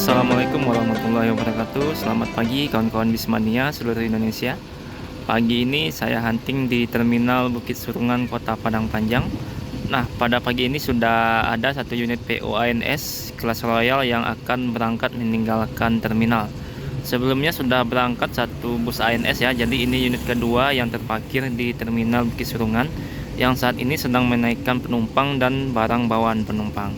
Assalamualaikum warahmatullahi wabarakatuh. Selamat pagi kawan-kawan Bismania seluruh Indonesia. Pagi ini saya hunting di Terminal Bukit Surungan Kota Padang Panjang. Nah, pada pagi ini sudah ada satu unit PO ANS kelas Royal yang akan berangkat meninggalkan terminal. Sebelumnya sudah berangkat satu bus ANS ya. Jadi ini unit kedua yang terparkir di Terminal Bukit Surungan yang saat ini sedang menaikkan penumpang dan barang bawaan penumpang.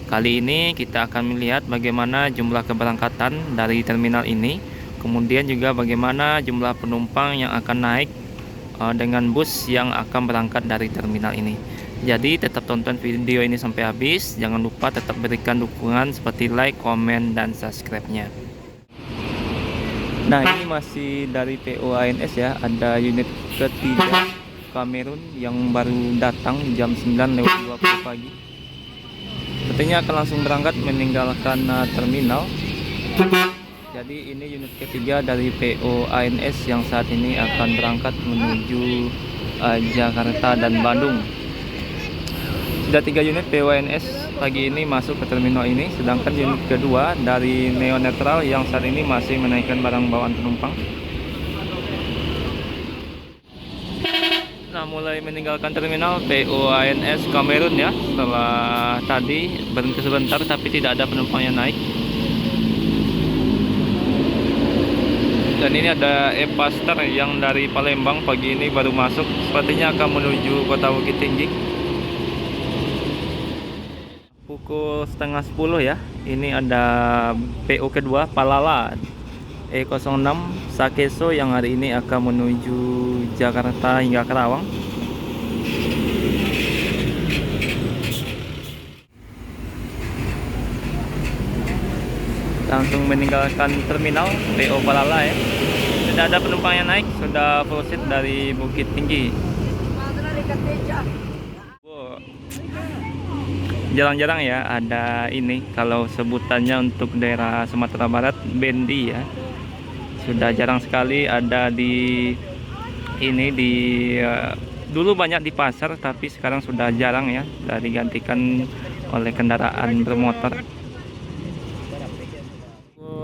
Kali ini kita akan melihat bagaimana jumlah keberangkatan dari terminal ini, kemudian juga bagaimana jumlah penumpang yang akan naik dengan bus yang akan berangkat dari terminal ini. Jadi tetap tonton video ini sampai habis, jangan lupa tetap berikan dukungan seperti like, komen, dan subscribe-nya. Nah, ini masih dari PO ANS ya, ada unit ketiga Kamerun yang baru datang jam 9:20 pagi. Sepertinya akan langsung berangkat meninggalkan terminal. Jadi ini unit ketiga dari PO ANS yang saat ini akan berangkat menuju Jakarta dan Bandung. Sudah 3 unit PO ANS pagi ini masuk ke terminal ini, sedangkan unit kedua dari Neo Netral yang saat ini masih menaikkan barang bawaan penumpang. Nah, mulai meninggalkan terminal PO ANS Kamerun ya, setelah tadi berhenti sebentar tapi tidak ada penumpang yang naik. Dan ini ada E-Pastar yang dari Palembang pagi ini baru masuk, sepertinya akan menuju Kota Bukit Tinggi. Pukul 9:30 ya, ini ada PO kedua Palala E06 Sakeso yang hari ini akan menuju Jakarta hingga Karawang. Langsung meninggalkan terminal PO Palala ya. Tidak ada penumpang yang naik, sudah full seat dari Bukit Tinggi. Jarang-jarang ya ada ini, kalau sebutannya untuk daerah Sumatera Barat, bendi ya. Sudah jarang sekali ada di ini dulu banyak di pasar, tapi sekarang sudah jarang ya, sudah digantikan oleh kendaraan bermotor.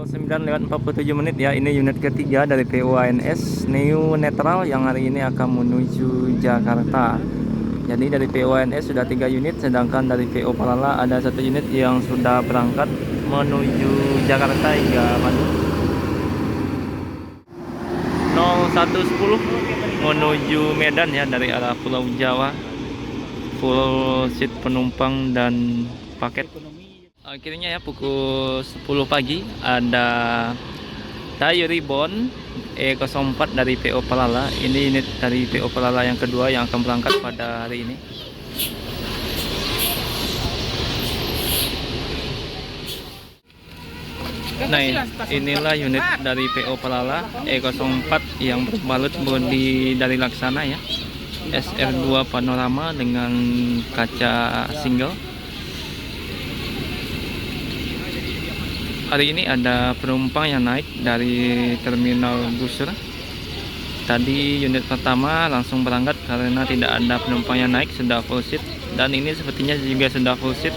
9:47 ya, ini unit ketiga dari PO ANS Neo Netral yang hari ini akan menuju Jakarta. Jadi dari PO ANS sudah 3 unit, sedangkan dari PO Palala ada 1 unit yang sudah berangkat menuju Jakarta hingga Bandung. 0110 menuju Medan ya, dari arah Pulau Jawa, full seat penumpang dan paket. Akhirnya ya pukul 10 pagi ada Thai Ribbon E04 dari PO Palala. Ini unit dari PO Palala yang kedua yang akan berangkat pada hari ini. Nah, inilah unit dari PO Palala E04 yang berbalut bodi dari Laksana ya, SR2 panorama dengan kaca single. Hari ini ada penumpang yang naik dari terminal Busur. Tadi unit pertama langsung berangkat karena tidak ada penumpang yang naik, sudah full seat. Dan ini sepertinya juga sudah full seat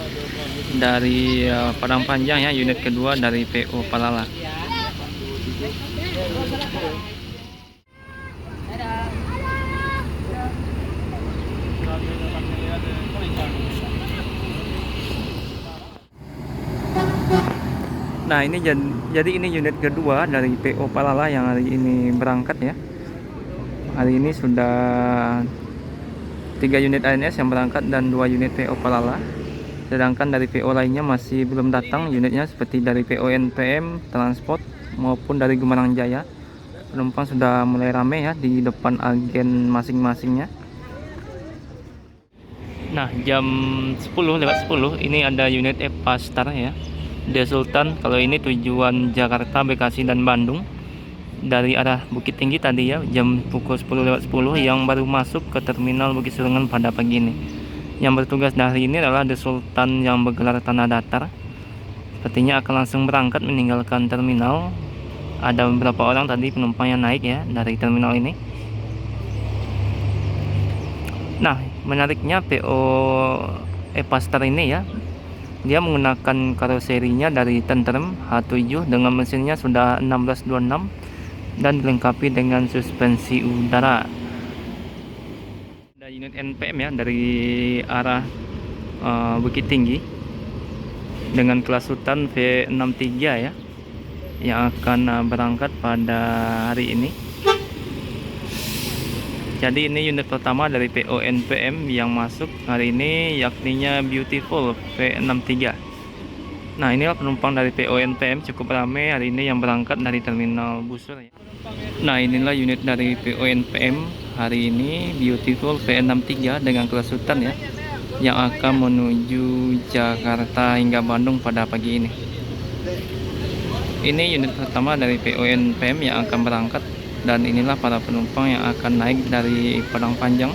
dari Padang Panjang ya, unit kedua dari PO Palala. Nah, ini jadi ini unit kedua dari PO Palala yang hari ini berangkat ya. Hari ini sudah 3 unit ANS yang berangkat dan 2 unit PO Palala. Sedangkan dari PO lainnya masih belum datang unitnya, seperti dari PO NPM Transport maupun dari Gemarang Jaya. Penumpang sudah mulai ramai ya di depan agen masing-masingnya. Nah, jam 10:10 ini ada unit E-Pastar ya, The Sultan. Kalau ini tujuan Jakarta, Bekasi, dan Bandung. Dari arah Bukit Tinggi tadi ya, jam pukul 10:10 yang baru masuk ke terminal Bukit Surungan pada pagi ini. Yang bertugas dari ini adalah The Sultan yang bergelar tanah datar. Sepertinya akan langsung berangkat meninggalkan terminal. Ada beberapa orang tadi penumpang yang naik ya dari terminal ini. Nah, menariknya PO E-Pastar ini ya, Dia menggunakan karoserinya dari Tentrem H7 dengan mesinnya sudah 1626 dan dilengkapi dengan suspensi udara. Ada unit NPM ya dari arah Bukit Tinggi dengan kelas Sultan V63 ya, yang akan berangkat pada hari ini. Jadi ini unit pertama dari PO NPM yang masuk hari ini, yakninya Beautiful V63. Nah, inilah penumpang dari PO NPM, cukup ramai hari ini yang berangkat dari terminal Busur ya. Nah, inilah unit dari PO NPM hari ini, Beautiful V63 dengan kelas Sultan ya, yang akan menuju Jakarta hingga Bandung pada pagi ini. Ini unit pertama dari PO NPM yang akan berangkat, dan inilah para penumpang yang akan naik dari Padang Panjang.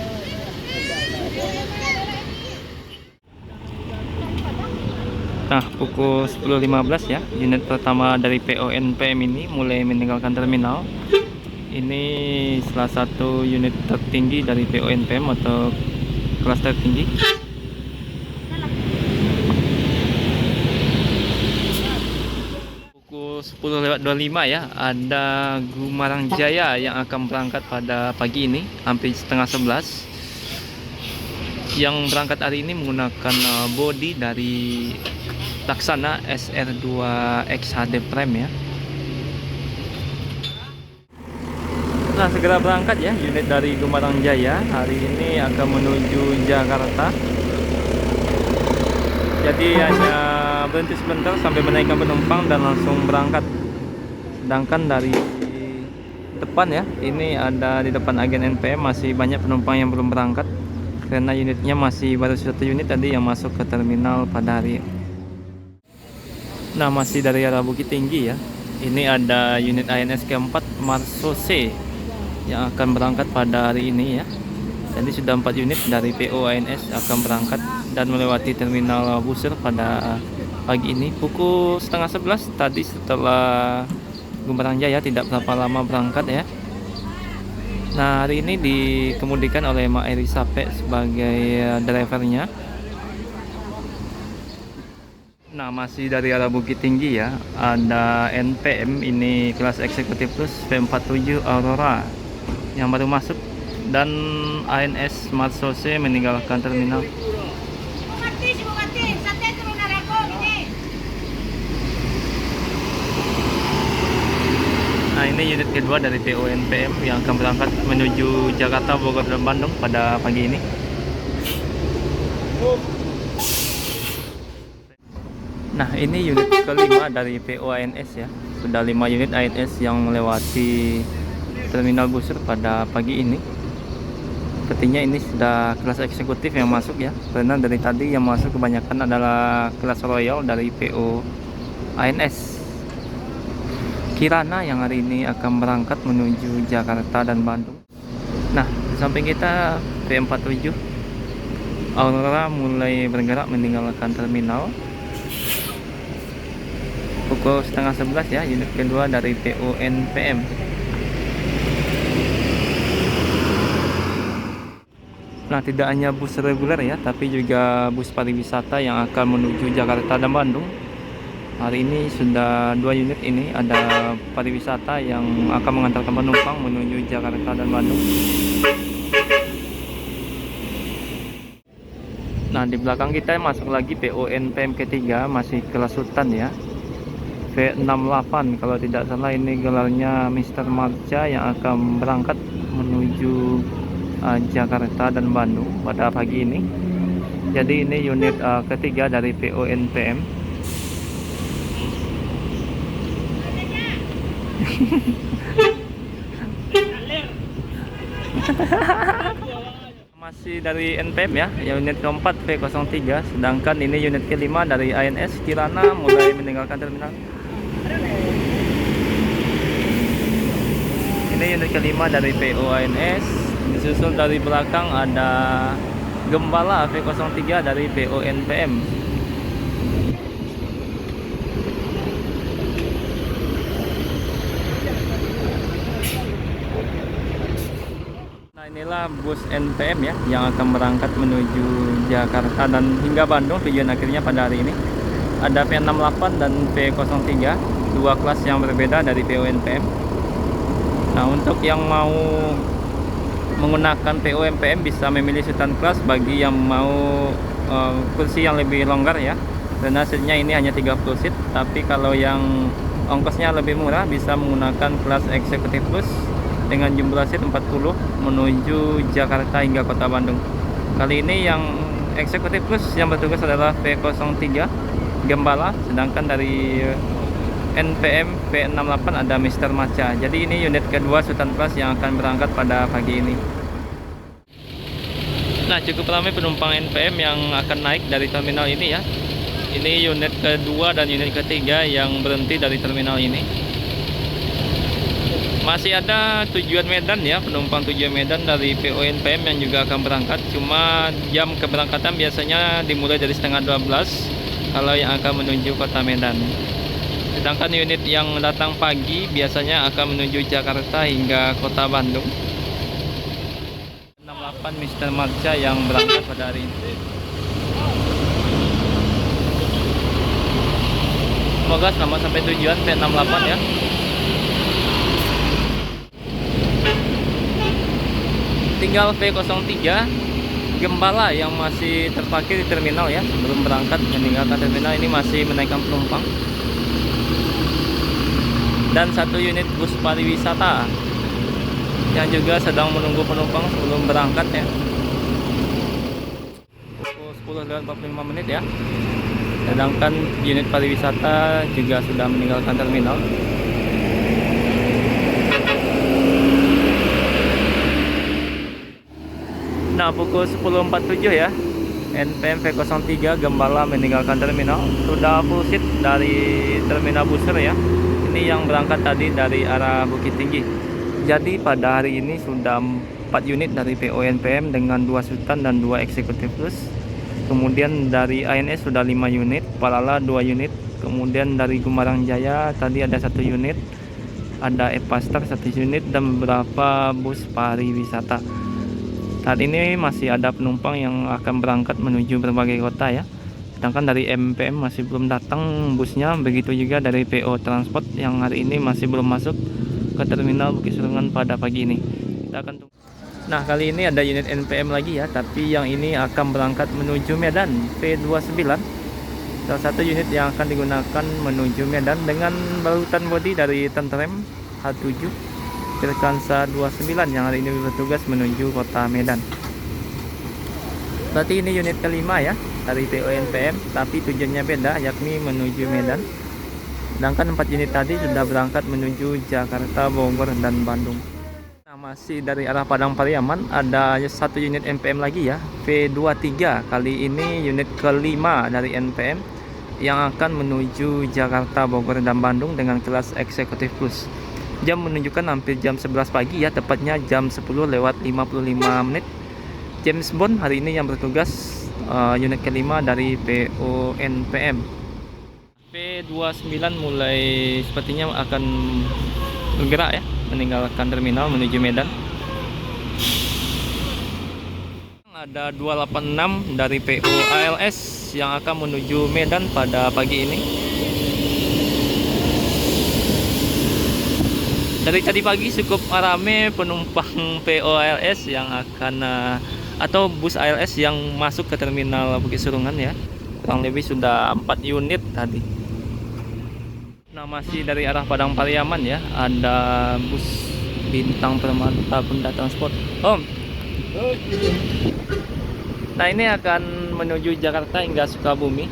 Nah, pukul 10.15 ya, unit pertama dari PO NPM ini mulai meninggalkan terminal. Ini salah satu unit tertinggi dari PO NPM atau kelas tertinggi. Pukul 10.25 ya, ada Gumarang Jaya yang akan berangkat pada pagi ini hampir setengah 11. Yang berangkat hari ini menggunakan bodi dari Laksana SR2X HD Prime ya. Nah, segera berangkat ya unit dari Gumarang Jaya hari ini akan menuju Jakarta. Jadi hanya berhenti sebentar sampai menaikkan penumpang dan langsung berangkat. Sedangkan dari depan ya, ini ada di depan agen NPM masih banyak penumpang yang belum berangkat karena unitnya masih baru satu unit tadi yang masuk ke terminal pada hari ini. Nah, masih dari arah Bukit Tinggi ya, ini ada unit ANS keempat Marso C yang akan berangkat pada hari ini ya. Jadi sudah 4 unit dari PO ANS akan berangkat dan melewati terminal Busur pada pagi ini pukul setengah 11 tadi. Setelah Gumarang Jaya tidak berapa lama berangkat ya. Nah, hari ini dikemudikan oleh Mak Eri Sape sebagai drivernya. Nah, masih dari arah Bukit Tinggi ya, ada NPM ini kelas eksekutif plus V47 Aurora yang baru masuk, dan ANS Marso C meninggalkan terminal. Nah, ini unit kedua dari PO NPM yang akan berangkat menuju Jakarta, Bogor, dan Bandung pada pagi ini. Nah, ini unit kelima dari PO ANS ya. Sudah 5 unit ANS yang melewati terminal Busur pada pagi ini. Sepertinya ini sudah kelas eksekutif yang masuk ya, karena dari tadi yang masuk kebanyakan adalah kelas royal dari PO ANS. Kirana yang hari ini akan berangkat menuju Jakarta dan Bandung. Nah, di samping kita V47 Aurora mulai bergerak meninggalkan terminal pukul setengah 11 ya, unit kedua dari PO NPM. Nah, tidak hanya bus reguler ya, tapi juga bus pariwisata yang akan menuju Jakarta dan Bandung. Hari ini sudah 2 unit ini, ada pariwisata yang akan mengantarkan penumpang menuju Jakarta dan Bandung. Nah, di belakang kita masuk lagi PO NPM ketiga, masih kelas Sultan ya, V68 kalau tidak salah, ini gelarnya Mr. Marcha yang akan berangkat menuju Jakarta dan Bandung pada pagi ini. Jadi ini unit ketiga dari PO NPM. Masih dari NPM ya, unit keempat V03, sedangkan ini unit kelima dari ANS Kirana mulai meninggalkan terminal. Ini unit kelima dari PO ANS, disusul dari belakang ada Gembala V03 dari PO NPM. Inilah bus NPM ya yang akan berangkat menuju Jakarta dan hingga Bandung, tujuan akhirnya pada hari ini. Ada V68 dan V03, dua kelas yang berbeda dari PO NPM. Nah, untuk yang mau menggunakan PO NPM bisa memilih sultan kelas bagi yang mau kursi yang lebih longgar ya. Dan hasilnya ini hanya 30 seat, tapi kalau yang ongkosnya lebih murah bisa menggunakan kelas eksekutif plus dengan jumlah seat 40 menuju Jakarta hingga Kota Bandung. Kali ini yang eksekutif plus yang bertugas adalah V03 Gembala, sedangkan dari NPM V68 ada Mister Maca. Jadi ini unit kedua sultan plus yang akan berangkat pada pagi ini. Nah, cukup ramai penumpang NPM yang akan naik dari terminal ini ya. Ini unit kedua dan unit ketiga yang berhenti dari terminal ini. Masih ada tujuan Medan ya, penumpang tujuan Medan dari PO NPM yang juga akan berangkat. Cuma jam keberangkatan biasanya dimulai dari setengah 12 kalau yang akan menuju kota Medan. Sedangkan unit yang datang pagi biasanya akan menuju Jakarta hingga kota Bandung. 68 Mister Marca yang berangkat pada hari ini. Semoga selamat sampai tujuan V68 ya. Tinggal V03 Gembala yang masih terparkir di terminal ya, sebelum berangkat meninggalkan terminal ini masih menaikkan penumpang. Dan satu unit bus pariwisata yang juga sedang menunggu penumpang sebelum berangkat ya. Pukul 10:45 menit ya. Sedangkan unit pariwisata juga sudah meninggalkan terminal. Nah, pukul 10.47 ya, NPM V03 Gembala meninggalkan terminal. Sudah full seat dari terminal Busur ya. Ini yang berangkat tadi dari arah Bukit Tinggi. Jadi pada hari ini sudah 4 unit dari PO NPM dengan 2 sultan dan 2 eksekutif plus. Kemudian dari ANS sudah 5 unit, Palala 2 unit. Kemudian dari Gumarang Jaya tadi ada 1 unit, ada Epastar 1 unit dan beberapa bus pariwisata. Saat ini masih ada penumpang yang akan berangkat menuju berbagai kota ya. Sedangkan dari MPM masih belum datang busnya, begitu juga dari PO Transport yang hari ini masih belum masuk ke terminal Bukit Surungan pada pagi ini. Kita akan tunggu. Nah, kali ini ada unit NPM lagi ya, tapi yang ini akan berangkat menuju Medan, P29. Salah satu unit yang akan digunakan menuju Medan dengan balutan bodi dari Tentrem H7 Tirkansa 29 yang hari ini bertugas menuju kota Medan. Berarti ini unit kelima ya dari PO NPM, tapi tujuannya beda, yakni menuju Medan. Sedangkan 4 unit tadi sudah berangkat menuju Jakarta, Bogor, dan Bandung. Nah, masih dari arah Padang Pariaman ada 1 unit NPM lagi ya, V23. Kali ini unit kelima dari NPM yang akan menuju Jakarta, Bogor, dan Bandung dengan kelas eksekutif plus. Jam menunjukkan hampir jam 11 pagi ya, tepatnya jam 10:55 menit. James Bond hari ini yang bertugas unit kelima dari PO NPM. P29 mulai sepertinya akan bergerak ya, meninggalkan terminal menuju Medan. Ada 286 dari PO ALS yang akan menuju Medan pada pagi ini. Dari tadi pagi cukup ramai penumpang PO ALS yang akan atau bus ALS yang masuk ke terminal Bukit Surungan ya. Kurang lebih sudah 4 unit tadi. Nah, masih dari arah Padang Pariaman ya, ada bus Bintang Permata Bunda Transport. Nah, ini akan menuju Jakarta hingga Sukabumi.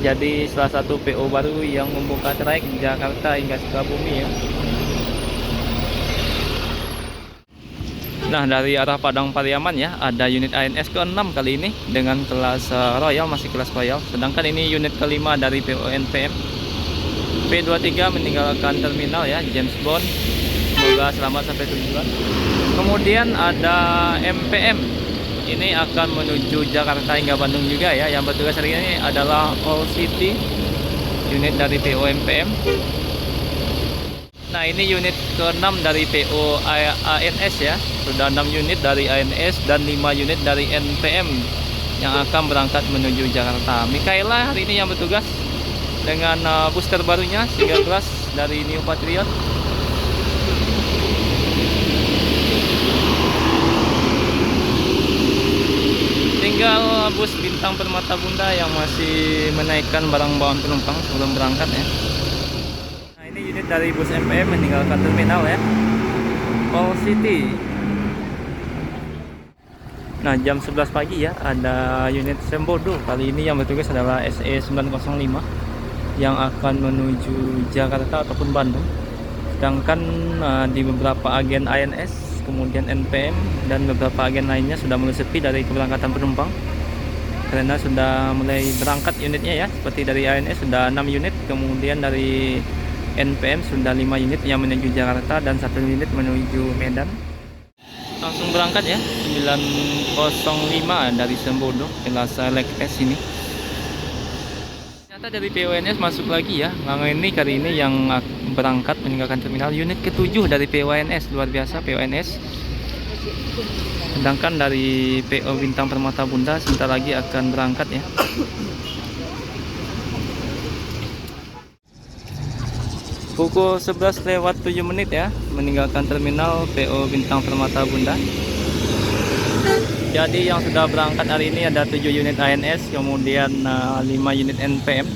Jadi salah satu PO baru yang membuka trayek Jakarta hingga Sukabumi ya. Nah, dari arah Padang Pariaman ya, ada unit ANS ke-6 kali ini dengan kelas Royal, masih kelas Royal. Sedangkan ini unit kelima dari PO NPM. P23 meninggalkan terminal ya, James Bond. Semoga selamat sampai tujuan. Kemudian ada MPM. Ini akan menuju Jakarta hingga Bandung juga ya. Yang bertugas hari ini adalah All City, unit dari PO MPM. Nah, ini unit ke-6 dari PO ANS ya. Sudah 6 unit dari ANS dan 5 unit dari NPM yang akan berangkat menuju Jakarta. Mikaela hari ini yang bertugas dengan bus terbarunya 13 dari New Patriot. Tinggal bus Bintang Permata Bunda yang masih menaikkan barang bawaan penumpang sebelum berangkat ya. Nah, ini unit dari bus MPM meninggalkan terminal ya, All City. Nah, jam 11 pagi ya, ada unit Sembodo. Kali ini yang bertugas adalah SE 905 yang akan menuju Jakarta ataupun Bandung. Sedangkan di beberapa agen ANS, kemudian NPM dan beberapa agen lainnya sudah mulai sepi dari keberangkatan penumpang karena sudah mulai berangkat unitnya ya. Seperti dari ANS sudah 6 unit, kemudian dari NPM sudah 5 unit yang menuju Jakarta dan 1 unit menuju Medan. Langsung berangkat ya, 905 dari Sembodo kelas Select S ini. Ternyata dari PONS masuk lagi ya. Ini kali ini yang berangkat meninggalkan terminal unit ke-7 dari PONS, luar biasa PONS. Sedangkan dari PO Bintang Permata Bunda sebentar lagi akan berangkat ya. Pukul 11:07 ya, meninggalkan terminal PO Bintang Permata Bunda. Jadi yang sudah berangkat hari ini ada 7 unit ANS, kemudian 5 unit NPM,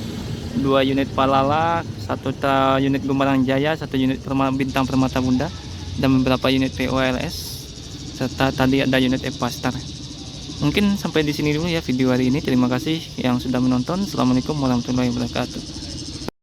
2 unit Palala, 1 unit Gumarang Jaya, 1 unit Bintang Permata Bunda, dan beberapa unit POLS, serta tadi ada unit Epastar. Mungkin sampai di sini dulu ya video hari ini. Terima kasih yang sudah menonton. Assalamualaikum warahmatullahi wabarakatuh.